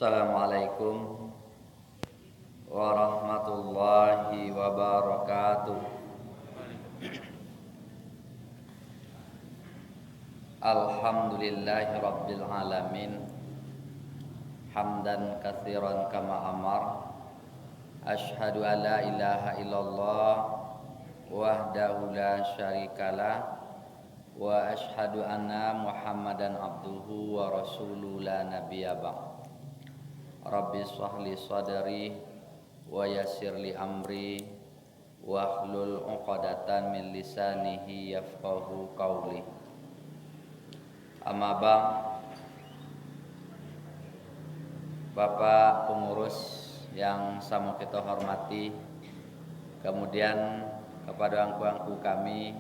Assalamualaikum warahmatullahi wabarakatuh. Alhamdulillahi rabbil alamin. Hamdan katsiran kama amar. Asyhadu an la ilaha illallah wahdahu la syarikalah wa asyhadu anna Muhammadan abduhu wa rasuluhu la nabiyya ba'd. Rabbi shrahli sadri wa yassirli amri wahlul 'uqdatam min lisanihi yafqahu qawli. Amma ba'd. Bapak pengurus yang sama kita hormati, kemudian kepada angku-angku kami,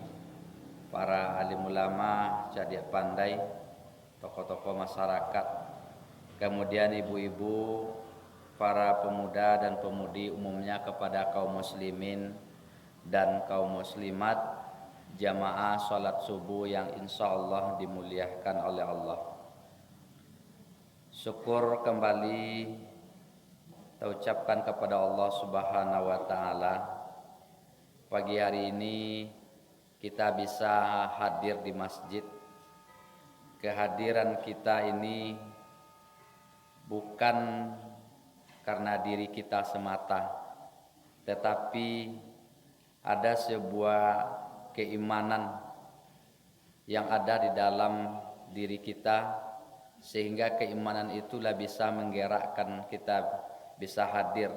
para alim ulama, cerdik pandai, tokoh-tokoh masyarakat, kemudian ibu-ibu, para pemuda dan pemudi umumnya, kepada kaum muslimin dan kaum muslimat, jamaah sholat subuh yang insya Allah dimuliakan oleh Allah. Syukur kembali kita ucapkan kepada Allah Subhanahu wa Ta'ala. Pagi hari ini kita bisa hadir di masjid. Kehadiran kita ini bukan karena diri kita semata, tetapi ada sebuah keimanan yang ada di dalam diri kita, sehingga keimanan itulah bisa menggerakkan kita bisa hadir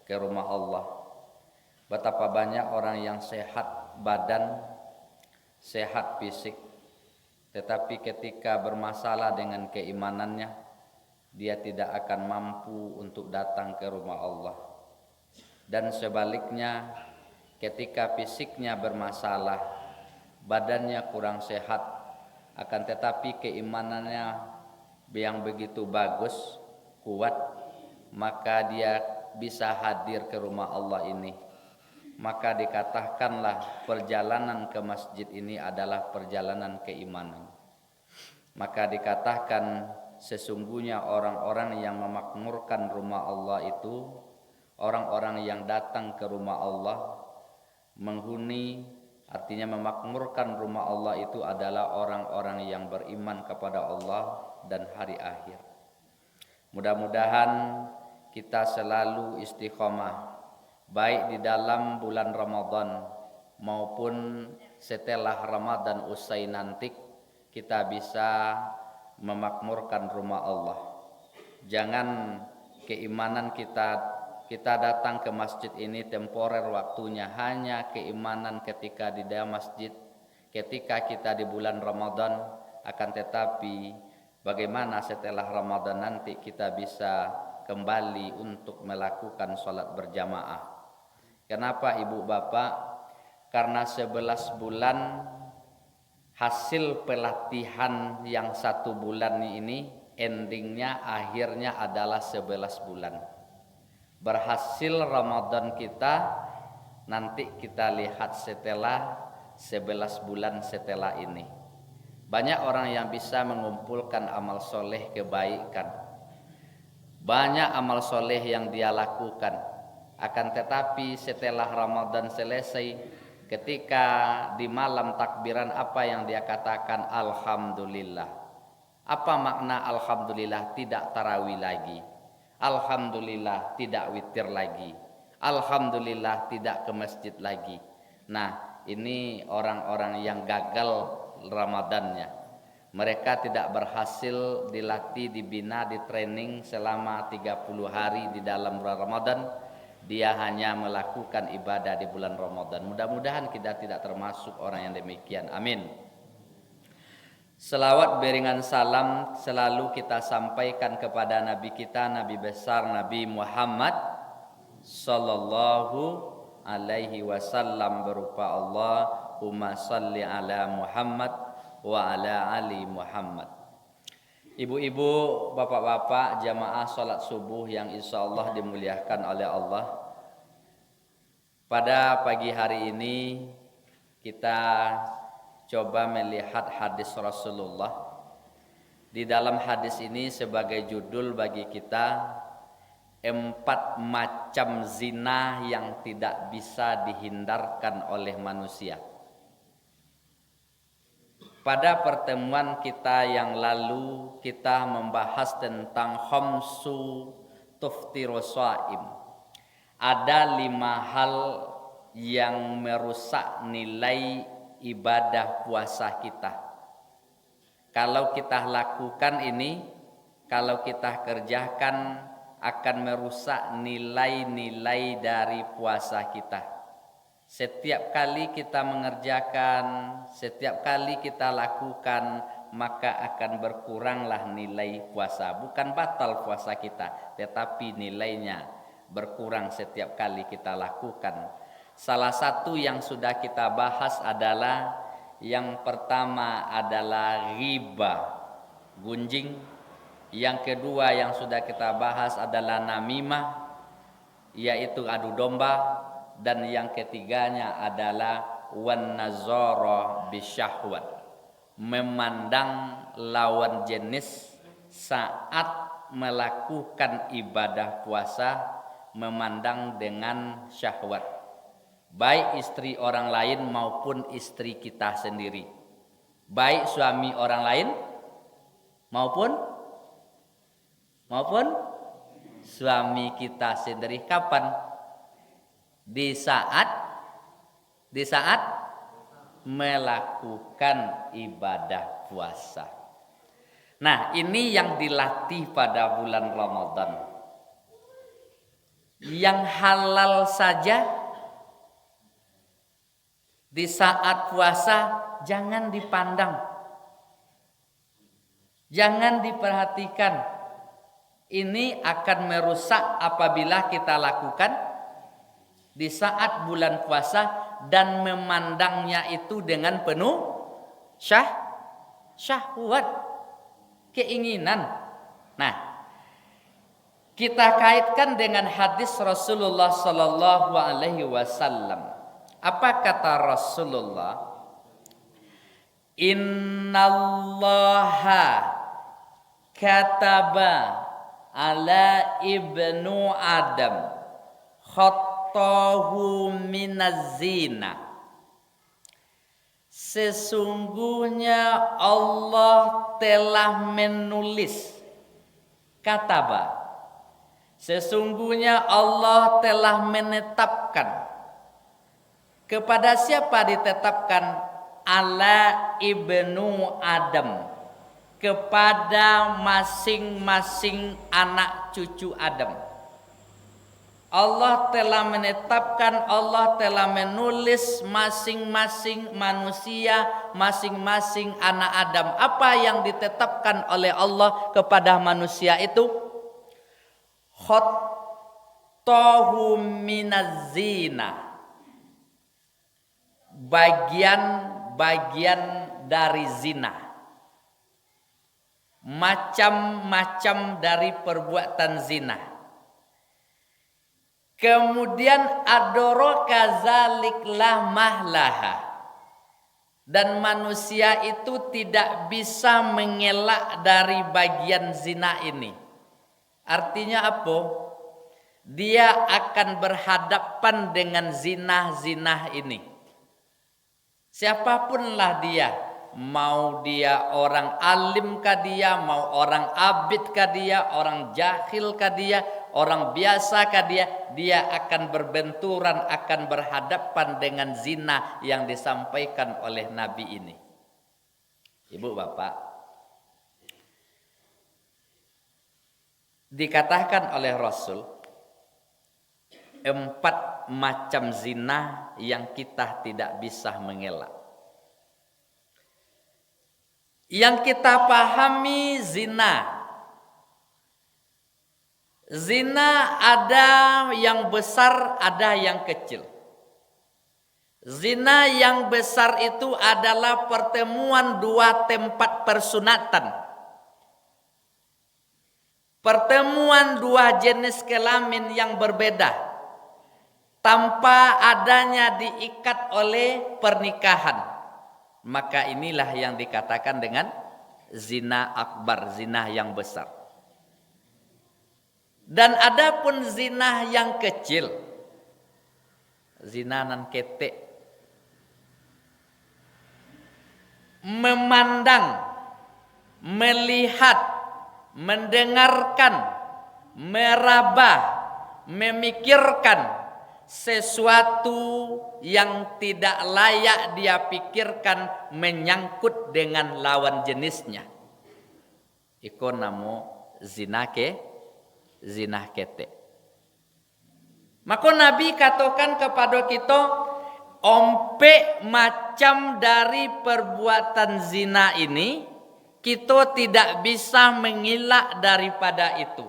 ke rumah Allah. Betapa banyak orang yang sehat badan, sehat fisik, tetapi ketika bermasalah dengan keimanannya, dia tidak akan mampu untuk datang ke rumah Allah. Dan sebaliknya, ketika fisiknya bermasalah, badannya kurang sehat, akan tetapi keimanannya yang begitu bagus, kuat, maka dia bisa hadir ke rumah Allah ini. Maka dikatakanlah perjalanan ke masjid ini adalah perjalanan keimanan. Maka dikatakan sesungguhnya orang-orang yang memakmurkan rumah Allah itu, orang-orang yang datang ke rumah Allah, menghuni, artinya memakmurkan rumah Allah itu adalah orang-orang yang beriman kepada Allah dan hari akhir. Mudah-mudahan kita selalu istiqomah, baik di dalam bulan Ramadan maupun setelah Ramadan usai nanti, kita bisa memakmurkan rumah Allah. Jangan keimanan kita datang ke masjid ini temporer waktunya, hanya keimanan ketika di dalam masjid, ketika kita di bulan Ramadan, akan tetapi bagaimana setelah Ramadan nanti kita bisa kembali untuk melakukan sholat berjamaah. Kenapa ibu bapak? Karena 11 bulan hasil pelatihan yang 1 bulan ini, endingnya akhirnya adalah 11 bulan. Berhasil Ramadan kita, nanti kita lihat setelah 11 bulan setelah ini. Banyak orang yang bisa mengumpulkan amal soleh kebaikan, banyak amal soleh yang dia lakukan. Akan tetapi setelah Ramadan selesai, ketika di malam takbiran, apa yang dia katakan? Alhamdulillah. Apa makna alhamdulillah? Tidak tarawih lagi, alhamdulillah tidak witir lagi, alhamdulillah tidak ke masjid lagi. Nah, ini orang-orang yang gagal Ramadannya. Mereka tidak berhasil dilatih, dibina, ditraining selama 30 hari di dalam bulan Ramadan. Dia hanya melakukan ibadah di bulan Ramadan. Mudah-mudahan kita tidak termasuk orang yang demikian. Amin. Selawat beringan salam selalu kita sampaikan kepada Nabi kita, Nabi besar Nabi Muhammad sallallahu alaihi wasallam, berupa Allahumma salli ala Muhammad wa ala ali Muhammad. Ibu-ibu, bapak-bapak, jamaah sholat subuh yang insya Allah dimuliakan oleh Allah. Pada pagi hari ini kita coba melihat hadis Rasulullah Di dalam hadis ini sebagai judul bagi kita 4 macam zina yang tidak bisa dihindarkan oleh manusia. Pada pertemuan kita yang lalu kita membahas tentang khamsu tuftirus shaim. Ada 5 hal yang merusak nilai ibadah puasa kita. Kalau kita lakukan ini, kalau kita kerjakan, akan merusak nilai-nilai dari puasa kita. Setiap kali kita mengerjakan, setiap kali kita lakukan, maka akan berkuranglah nilai puasa. Bukan batal puasa kita, tetapi nilainya berkurang setiap kali kita lakukan. Salah satu yang sudah kita bahas adalah yang pertama adalah riba, gunjing. Yang kedua yang sudah kita bahas adalah namimah, yaitu adu domba. Dan yang ketiganya adalah wan nazara bisyahwat, memandang lawan jenis saat melakukan ibadah puasa, memandang dengan syahwat. Baik istri orang lain maupun istri kita sendiri. Baik suami orang lain maupun suami kita sendiri. Kapan? Di saat melakukan ibadah puasa. Nah, ini yang dilatih pada bulan Ramadan. Yang halal saja di saat puasa jangan dipandang, jangan diperhatikan. Ini akan merusak apabila kita lakukan di saat bulan puasa dan memandangnya itu dengan penuh syahwat, keinginan. Nah, kita kaitkan dengan hadis Rasulullah sallallahu alaihi wasallam. Apa kata Rasulullah? Innallaha kataba ala ibnu Adam khattahu minaz zina. Sesungguhnya Allah telah menulis, kataba. Sesungguhnya Allah telah menetapkan. Kepada siapa ditetapkan? Ala ibnu Adam, kepada masing-masing anak cucu Adam. Allah telah menetapkan, Allah telah menulis masing-masing manusia, masing-masing anak Adam. Apa yang ditetapkan oleh Allah kepada manusia itu? Khattahu minaz zina, bagian dari zina, macam-macam dari perbuatan zina. Kemudian adoroka zaliklah mahlaha, dan manusia itu tidak bisa mengelak dari bagian zina ini. Artinya apa? Dia akan berhadapan dengan zina-zina ini. Siapapunlah dia, mau dia orang alim kah dia, mau orang abid kah dia, orang jahil kah dia, orang biasa kah dia akan berbenturan, akan berhadapan dengan zina yang disampaikan oleh Nabi ini. Ibu bapak, dikatakan oleh Rasul 4 macam zina yang kita tidak bisa mengelak. Yang kita pahami zina ada yang besar, ada yang kecil. Zina yang besar itu adalah pertemuan 2 tempat persunatan. Pertemuan 2 jenis kelamin yang berbeda tanpa adanya diikat oleh pernikahan. Maka inilah yang dikatakan dengan zina akbar, zina yang besar. Dan ada pun zina yang kecil, zina nan ketek, memandang, melihat, mendengarkan, meraba, memikirkan sesuatu yang tidak layak dia pikirkan menyangkut dengan lawan jenisnya. Iko namo zina kete. Maka Nabi katakan kepada kita, ompe macam dari perbuatan zina ini, kita tidak bisa mengelak daripada itu.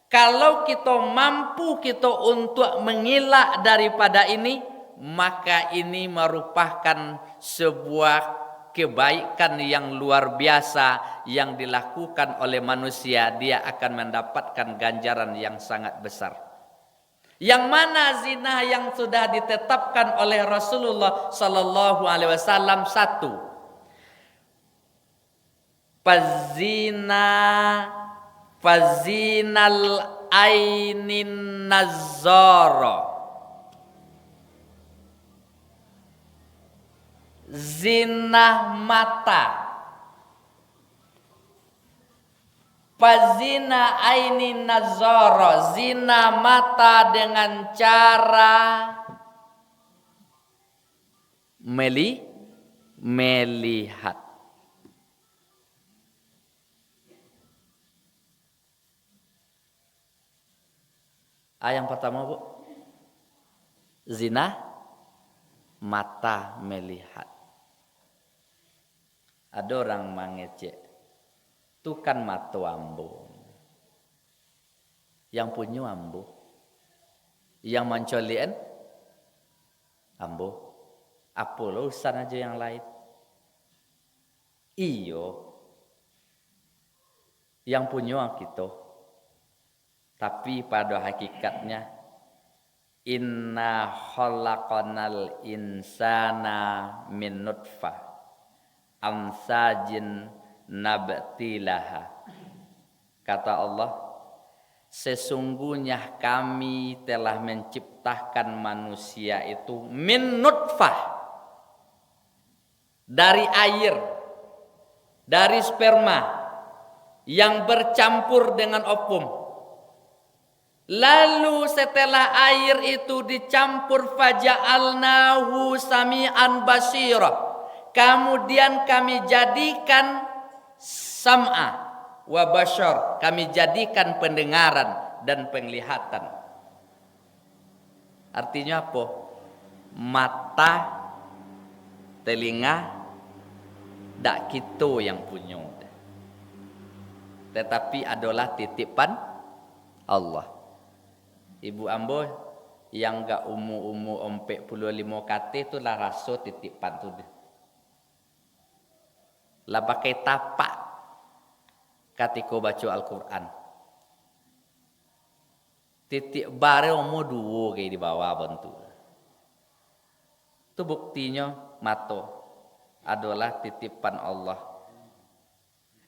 Kalau kita mampu kita untuk mengelak daripada ini, maka ini merupakan sebuah kebaikan yang luar biasa yang dilakukan oleh manusia. Dia akan mendapatkan ganjaran yang sangat besar. Yang mana zina yang sudah ditetapkan oleh Rasulullah sallallahu alaihi wasallam satu, fazinal ainin nazara, zina mata. Fazina ainin nazara, zina mata dengan cara melihat. Yang pertama, Bu, zina mata melihat. Ada orang mengecek, itu kan mata ambo. Yang punya ambo, yang mencolian ambo. Apa lo urusan aja yang lain? Iyo, yang punya kita. Tapi pada hakikatnya, inna khalaqanal insana min nutfah amsajin nabtilaha. Kata Allah, sesungguhnya kami telah menciptakan manusia itu min nutfah, dari air, dari sperma yang bercampur dengan ovum. Lalu setelah air itu dicampur, faja'alnahu sami'an basira, kemudian kami jadikan sam'a wa basyar, kami jadikan pendengaran dan penglihatan. Artinya apa? Mata, telinga, dak kita yang punya, tetapi adalah titipan Allah. Ibu ambo yang gak umu ompek 45 kate itu lah raso titipan tu. Lah pakai tapak ketika baca Al-Quran. Titik bare umur 2 kayak di bawah bantu. Itu buktinya mata adalah titipan Allah.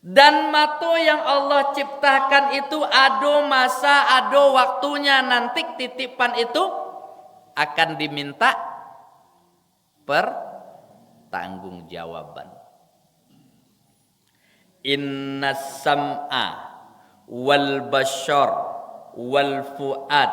Dan mata yang Allah ciptakan itu ada masa, ada waktunya, nanti titipan itu akan diminta pertanggungjawaban. Inna sam'a wal bashar wal fuad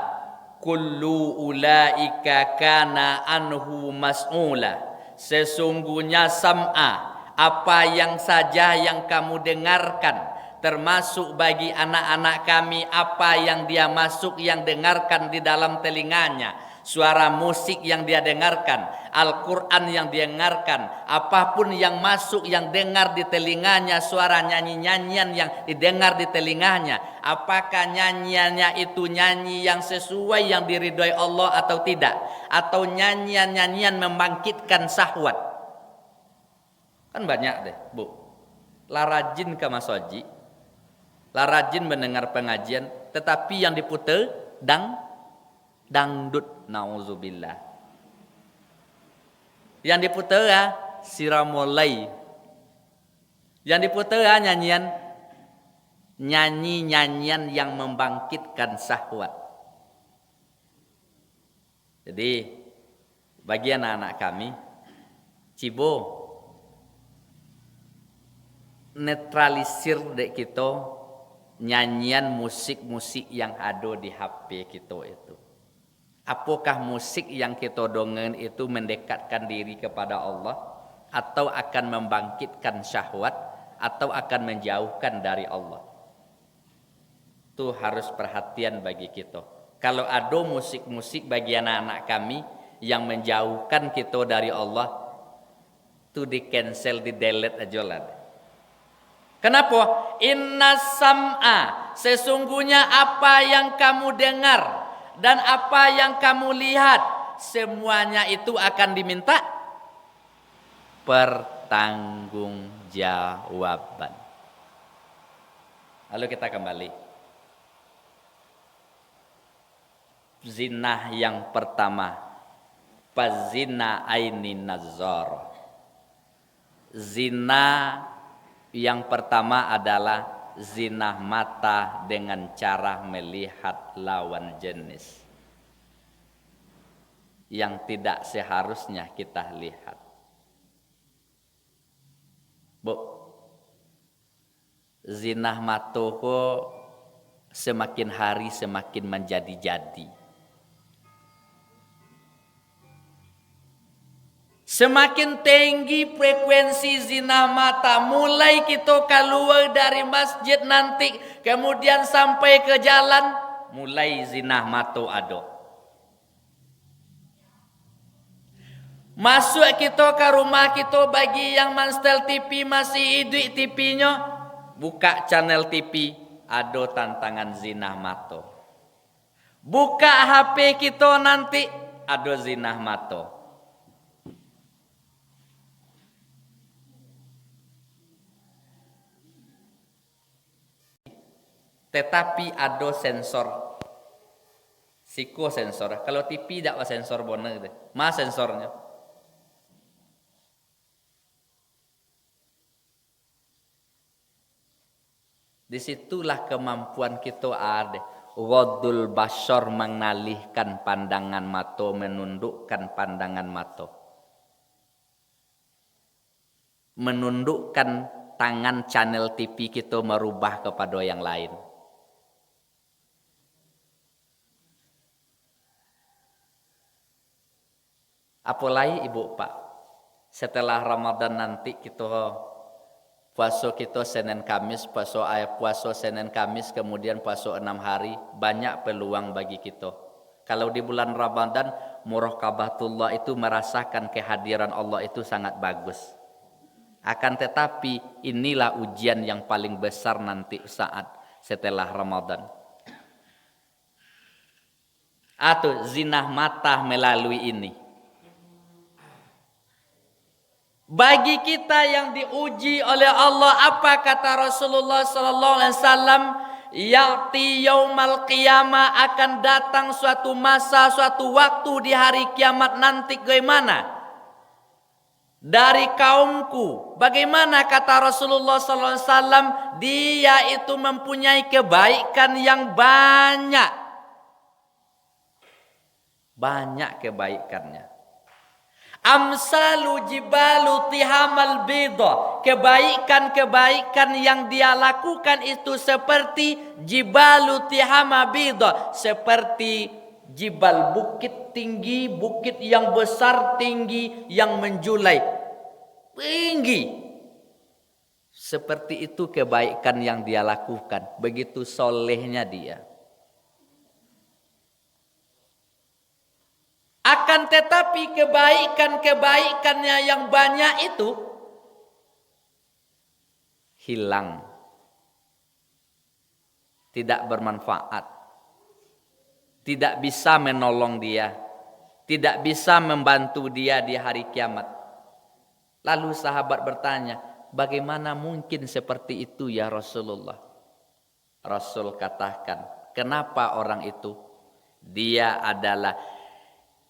kullu ulaika kana anhu mas'ula. Sesungguhnya sam'a, apa yang saja yang kamu dengarkan, termasuk bagi anak-anak kami apa yang dia masuk, yang dengarkan di dalam telinganya, suara musik yang dia dengarkan, Al-Quran yang dia dengarkan, apapun yang masuk, yang dengar di telinganya, suara nyanyi-nyanyian yang didengar di telinganya, apakah nyanyiannya itu nyanyi yang sesuai yang diridhoi Allah atau tidak, atau nyanyian-nyanyian membangkitkan syahwat. Kan banyak deh, Bu. Lah rajin ke masoji, lah rajin mendengar pengajian, tetapi yang diputer dangdut, nauzubillah. Yang diputer ya siramulai. Yang diputar nyanyian yang membangkitkan syahwat. Jadi bagi anak-anak kami, cibo netralisir dek kita nyanyian musik-musik yang ada di HP kita itu. Apakah musik yang kita dengar itu mendekatkan diri kepada Allah atau akan membangkitkan syahwat atau akan menjauhkan dari Allah? Itu harus perhatian bagi kita. Kalau ada musik-musik bagi anak-anak kami yang menjauhkan kita dari Allah, itu di cancel, di delete aja lah. Kenapa? Inna sam'a, sesungguhnya apa yang kamu dengar dan apa yang kamu lihat, semuanya itu akan diminta pertanggungjawaban. Lalu kita kembali. Zina yang pertama, fazina aini nazar. Zina yang pertama adalah zina mata dengan cara melihat lawan jenis yang tidak seharusnya kita lihat. Bu, zina mata kok semakin hari semakin menjadi-jadi. Semakin tinggi frekuensi zina mata, mulai kita keluar dari masjid nanti, kemudian sampai ke jalan, mulai zina mata ada. Masuk kita ke rumah kita, bagi yang manstel TV masih hidup TV-nya, buka channel TV, ada tantangan zina mata. Buka HP kita nanti, ada zina mata. Tetapi ada sensor, psikosensor. Kalau TV tidak ada sensor benar deh, mas sensornya. Disitulah kemampuan kita ada. Ghadul basar, mengalihkan pandangan mata, menundukkan pandangan mata. Menundukkan tangan channel TV kita, merubah kepada yang lain. Apalagi ibu pak, setelah Ramadan nanti kita puasa kita Senin Kamis, puasa Senin Kamis, kemudian puasa 6 hari, banyak peluang bagi kita. Kalau di bulan Ramadan, muraqabatullah itu merasakan kehadiran Allah itu sangat bagus. Akan tetapi inilah ujian yang paling besar nanti saat setelah Ramadan. Atau zina mata melalui ini. Bagi kita yang diuji oleh Allah, apa kata Rasulullah sallallahu alaihi wasallam? Ya'ti yaumal qiyamah, akan datang suatu masa, suatu waktu di hari kiamat nanti. Bagaimana? Dari kaumku, bagaimana kata Rasulullah sallallahu alaihi wasallam? Dia itu mempunyai kebaikan yang banyak. Banyak kebaikannya. Amsalu jibalu tihamal bidha, kebaikan-kebaikan yang dia lakukan itu seperti jibalu tihama bidha, seperti jibal, bukit tinggi, bukit yang besar tinggi yang menjulai tinggi. Seperti itu kebaikan yang dia lakukan, begitu solehnya dia. Akan tetapi kebaikan-kebaikannya yang banyak itu hilang. Tidak bermanfaat. Tidak bisa menolong dia. Tidak bisa membantu dia di hari kiamat. Lalu sahabat bertanya, bagaimana mungkin seperti itu ya Rasulullah? Rasul katakan, kenapa orang itu? Dia adalah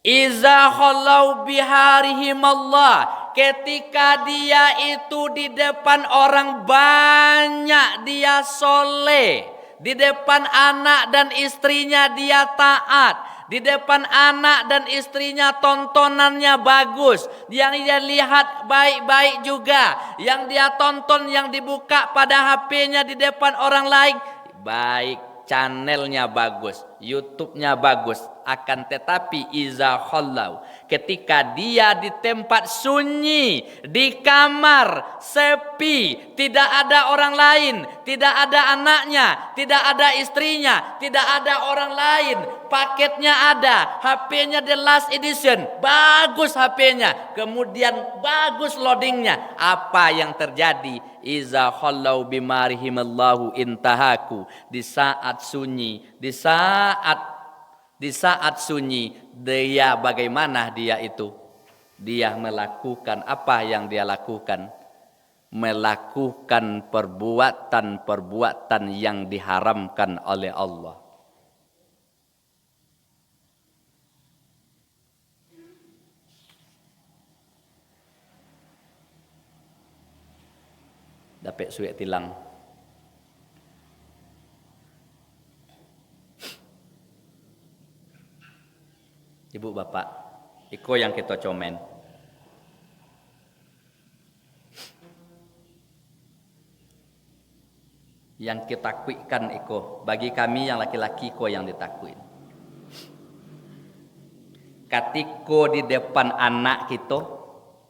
Iza khalau biharihim Allah, Ketika dia itu di depan orang banyak dia soleh, di depan anak dan istrinya dia taat, di depan anak dan istrinya tontonannya bagus, yang dia lihat baik-baik juga, yang dia tonton, yang dibuka pada HP-nya di depan orang lain baik, channelnya bagus, YouTube-nya bagus. Akan tetapi iza khallau, ketika dia di tempat sunyi, di kamar sepi, tidak ada orang lain, tidak ada anaknya, tidak ada istrinya, tidak ada orang lain, paketnya ada, HP-nya the last edition, bagus HP-nya, kemudian bagus loadingnya. Apa yang terjadi? Iza khallau bimarihimallahu intahaku, di saat sunyi, di saat sunyi, dia bagaimana dia itu? Dia melakukan apa yang dia lakukan? Melakukan perbuatan-perbuatan yang diharamkan oleh Allah. Dapat suik tilang. Ibu bapak, iko yang kita komen. Yang kita takwikkan iko, bagi kami yang laki-laki iko yang ditakwin. Katiko di depan anak kita,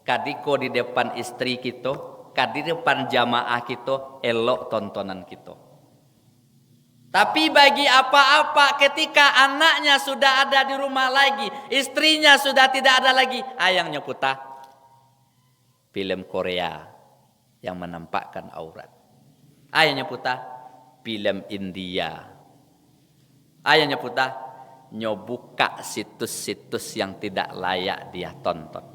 kadiko di depan istri kita, kadi depan jamaah kita, elok tontonan kita. Tapi bagi apa-apa ketika anaknya sudah ada di rumah lagi, istrinya sudah tidak ada lagi, ayangnya putar film Korea yang menampakkan aurat. Ayahnya putar film India. Ayahnya putar nyobuka situs-situs yang tidak layak dia tonton.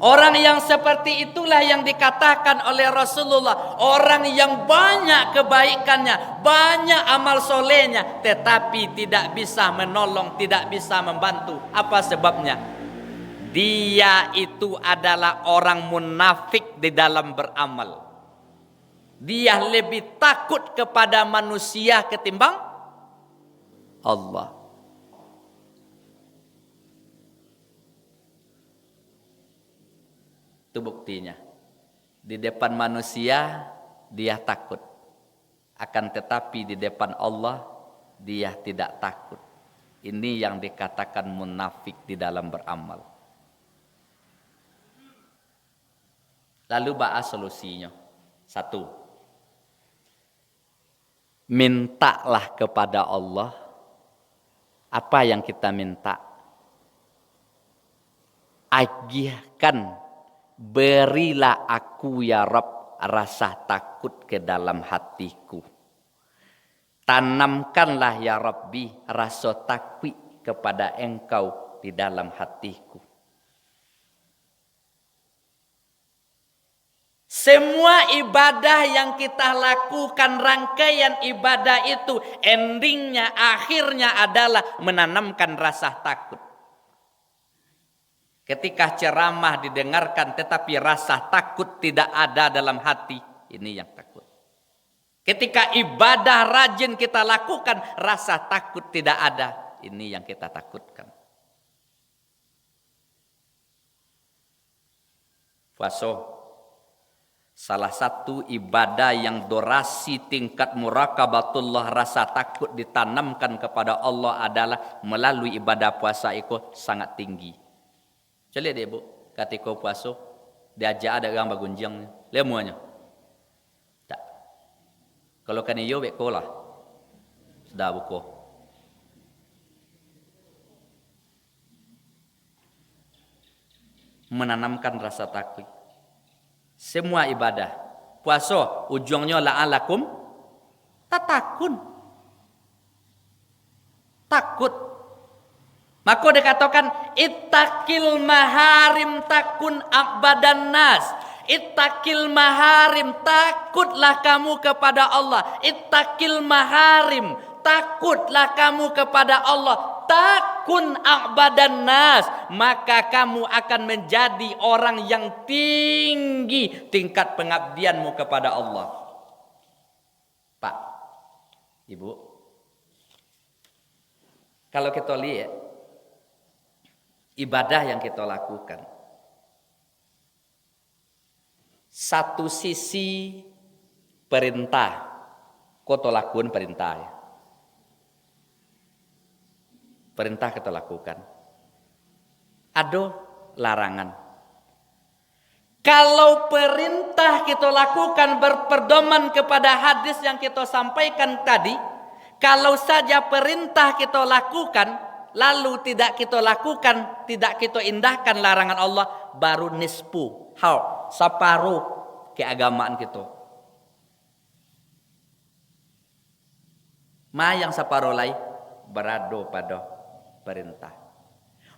Orang yang seperti itulah yang dikatakan oleh Rasulullah, orang yang banyak kebaikannya, banyak amal solehnya, tetapi tidak bisa menolong, tidak bisa membantu. Apa sebabnya? Dia itu adalah orang munafik di dalam beramal. Dia lebih takut kepada manusia ketimbang Allah. Itu buktinya. Di depan manusia dia takut. Akan tetapi di depan Allah dia tidak takut. Ini yang dikatakan munafik di dalam beramal. Lalu bahas solusinya. 1. Mintalah kepada Allah. Apa yang kita minta? Agihkan, berilah aku ya Rabb rasa takut ke dalam hatiku. Tanamkanlah ya Rabbi rasa takwi kepada Engkau di dalam hatiku. Semua ibadah yang kita lakukan, rangkaian ibadah itu endingnya, akhirnya adalah menanamkan rasa takut. Ketika ceramah didengarkan tetapi rasa takut tidak ada dalam hati, ini yang takut. Ketika ibadah rajin kita lakukan, rasa takut tidak ada, ini yang kita takutkan. Puasa, salah satu ibadah yang durasi tingkat murakabatullah, rasa takut ditanamkan kepada Allah adalah melalui ibadah puasa itu sangat tinggi. Coba lihat ibu, ketika puasa diajak ada orang bagunjang, lemuanya. Tak. Kalau kan iyo bekolah, sudah buko. Menanamkan rasa takut. Semua ibadah, puasa ujungnya la'alakum tatakun. Takut. Maka dikatakan ittaqil maharim takun abadan nas. Ittaqil maharim, takutlah kamu kepada Allah. Ittaqil maharim, takutlah kamu kepada Allah, takun a'badan nas, maka kamu akan menjadi orang yang tinggi tingkat pengabdianmu kepada Allah. Pak, Ibu, kalau kita lihat ibadah yang kita lakukan, satu sisi perintah, kita lakukan perintah ya. Perintah kita lakukan. Ada larangan. Kalau perintah kita lakukan berpedoman kepada hadis yang kita sampaikan tadi, kalau saja perintah kita lakukan, lalu tidak kita lakukan, tidak kita indahkan larangan Allah, baru nisfu, separuh keagamaan kita. Ma yang separuh lain berado pada perintah.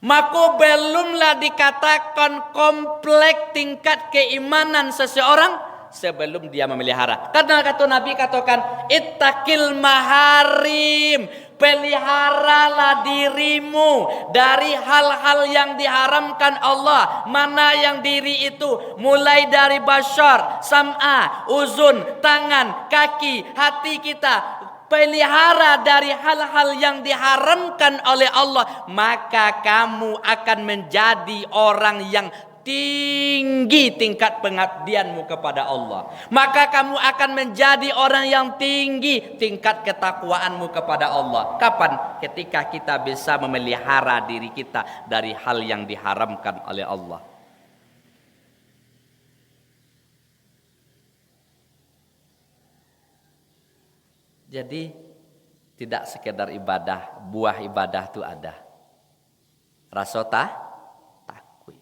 Maka belumlah dikatakan komplek tingkat keimanan seseorang sebelum dia memelihara. Karena kata Nabi katakan, ittaqil maharim, peliharalah dirimu dari hal-hal yang diharamkan Allah. Mana yang diri itu? Mulai dari basyar, sam'a, uzun, tangan, kaki, hati kita. Pelihara dari hal-hal yang diharamkan oleh Allah, maka kamu akan menjadi orang yang tinggi tingkat pengabdianmu kepada Allah. Maka kamu akan menjadi orang yang tinggi tingkat ketakwaanmu kepada Allah. Kapan? Ketika kita bisa memelihara diri kita dari hal yang diharamkan oleh Allah. Jadi tidak sekedar ibadah, buah ibadah itu ada. Rasota takwi.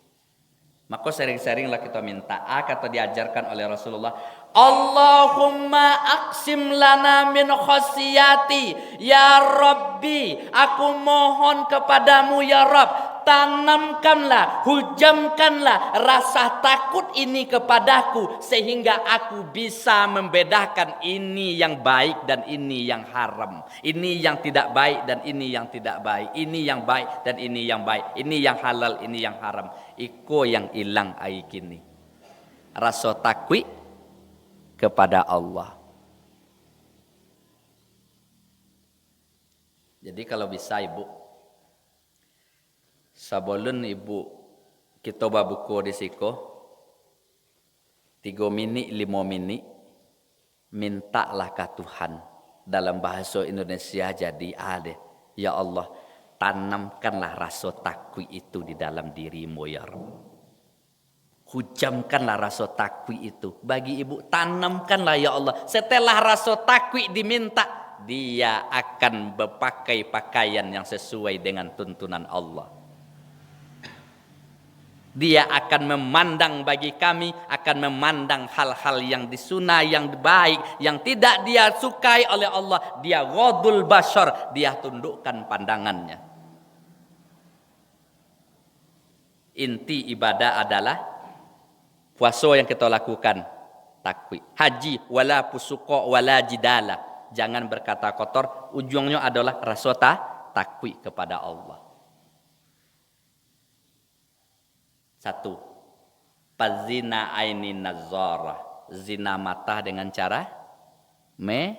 Maka sering-seringlah kita minta, kata diajarkan oleh Rasulullah, Allahumma aqsim lana min khasiyati, ya Rabbi, aku mohon kepadamu ya Rabb, tanamkanlah, hujamkanlah rasa takut ini kepadaku, sehingga aku bisa membedakan ini yang baik dan ini yang haram, ini yang tidak baik dan ini yang tidak baik, ini yang baik dan ini yang baik, ini yang halal, ini yang haram. Iko yang hilang ai kini rasa takwi kepada Allah. Jadi kalau bisa Ibu, sebelum Ibu kita babuku di siko 3 mini 5 mini, mintalah ke Tuhan dalam bahasa Indonesia jadi ada, ya Allah, tanamkanlah rasa takwi itu di dalam dirimu ya Rabb. Hujamkanlah rasa takwi itu bagi Ibu, tanamkanlah ya Allah. Setelah rasa takwi diminta, dia akan berpakai pakaian yang sesuai dengan tuntunan Allah. Dia akan memandang bagi kami, akan memandang hal-hal yang disunah, yang baik, yang tidak dia sukai oleh Allah. Dia ghadul basyar, dia tundukkan pandangannya. Inti ibadah adalah puasa yang kita lakukan, takwi. Haji, wala pusuqa wala jidala. Jangan berkata kotor, ujungnya adalah rasa takwi kepada Allah. 1. Pazina aini nazara, zina mata dengan cara melihat.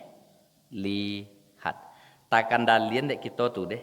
Takkan dalian dek kita tuh deh.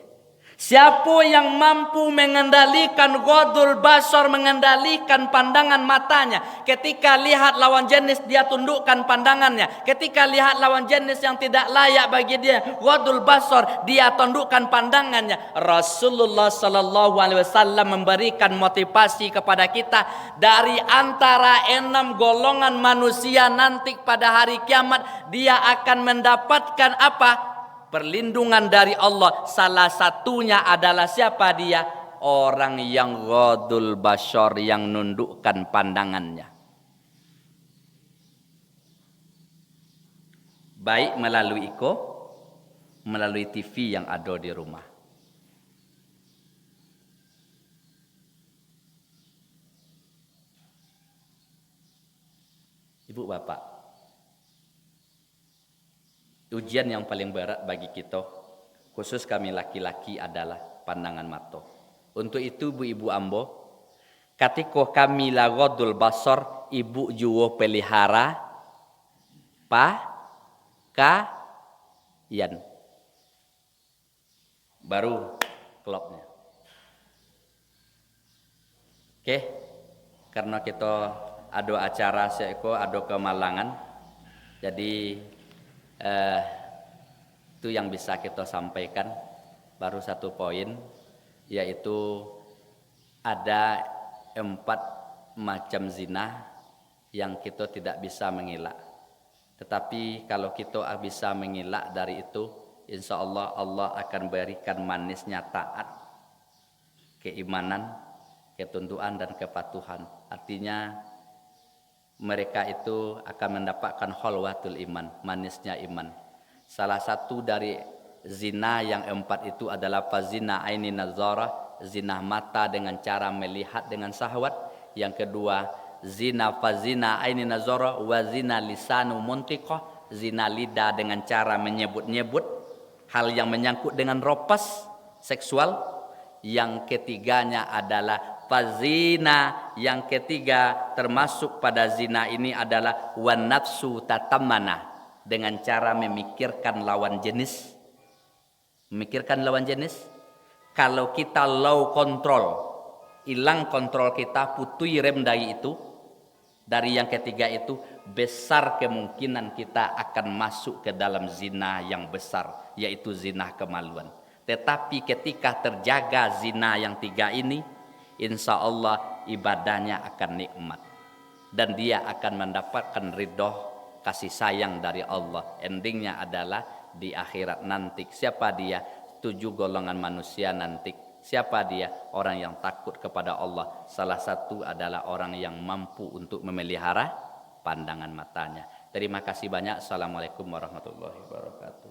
Siapa yang mampu mengendalikan ghadul basar, mengendalikan pandangan matanya. Ketika lihat lawan jenis, dia tundukkan pandangannya. Ketika lihat lawan jenis yang tidak layak bagi dia, ghadul basar, dia tundukkan pandangannya. Rasulullah sallallahu alaihi wasallam memberikan motivasi kepada kita, dari antara 6 golongan manusia nanti pada hari kiamat, dia akan mendapatkan apa? Perlindungan dari Allah. Salah satunya adalah siapa dia? Orang yang ghadul basyar, yang nundukkan pandangannya. Baik melalui melalui TV yang ada di rumah. Ibu bapak, ujian yang paling berat bagi kita, khusus kami laki-laki adalah pandangan mata. Untuk itu ibu-ibu ambo, ketika kami lagodul basar, ibu juwo pelihara yan baru klopnya. Oke, karena kita ada acara seko, ada kemalangan, jadi itu yang bisa kita sampaikan. Baru satu poin, yaitu ada 4 macam zina yang kita tidak bisa mengelak. Tetapi kalau kita bisa mengelak dari itu, insya Allah Allah akan berikan manisnya taat, keimanan, ketunduan dan kepatuhan. Artinya mereka itu akan mendapatkan khalwatul iman, manisnya iman. Salah satu dari zina yang 4 itu adalah fazina aini nazara, zina mata dengan cara melihat dengan syahwat. Yang kedua, fazina aini nazara wa zina lisanu muntiqah, zina lidah dengan cara menyebut-nyebut hal yang menyangkut dengan ropas seksual. Yang ketiganya adalah fazina, yang ketiga termasuk pada zina ini adalah wan nafsu tatamana, dengan cara memikirkan lawan jenis. Memikirkan lawan jenis. Kalau kita low control, hilang kontrol kita, putui rem dari itu, dari yang ketiga itu, besar kemungkinan kita akan masuk ke dalam zina yang besar, yaitu zina kemaluan. Tetapi ketika terjaga zina yang 3 ini, insya Allah ibadahnya akan nikmat. Dan dia akan mendapatkan ridho, kasih sayang dari Allah. Endingnya adalah di akhirat nanti. Siapa dia? 7 golongan manusia nanti. Siapa dia? Orang yang takut kepada Allah. Salah satu adalah orang yang mampu untuk memelihara pandangan matanya. Terima kasih banyak. Assalamualaikum warahmatullahi wabarakatuh.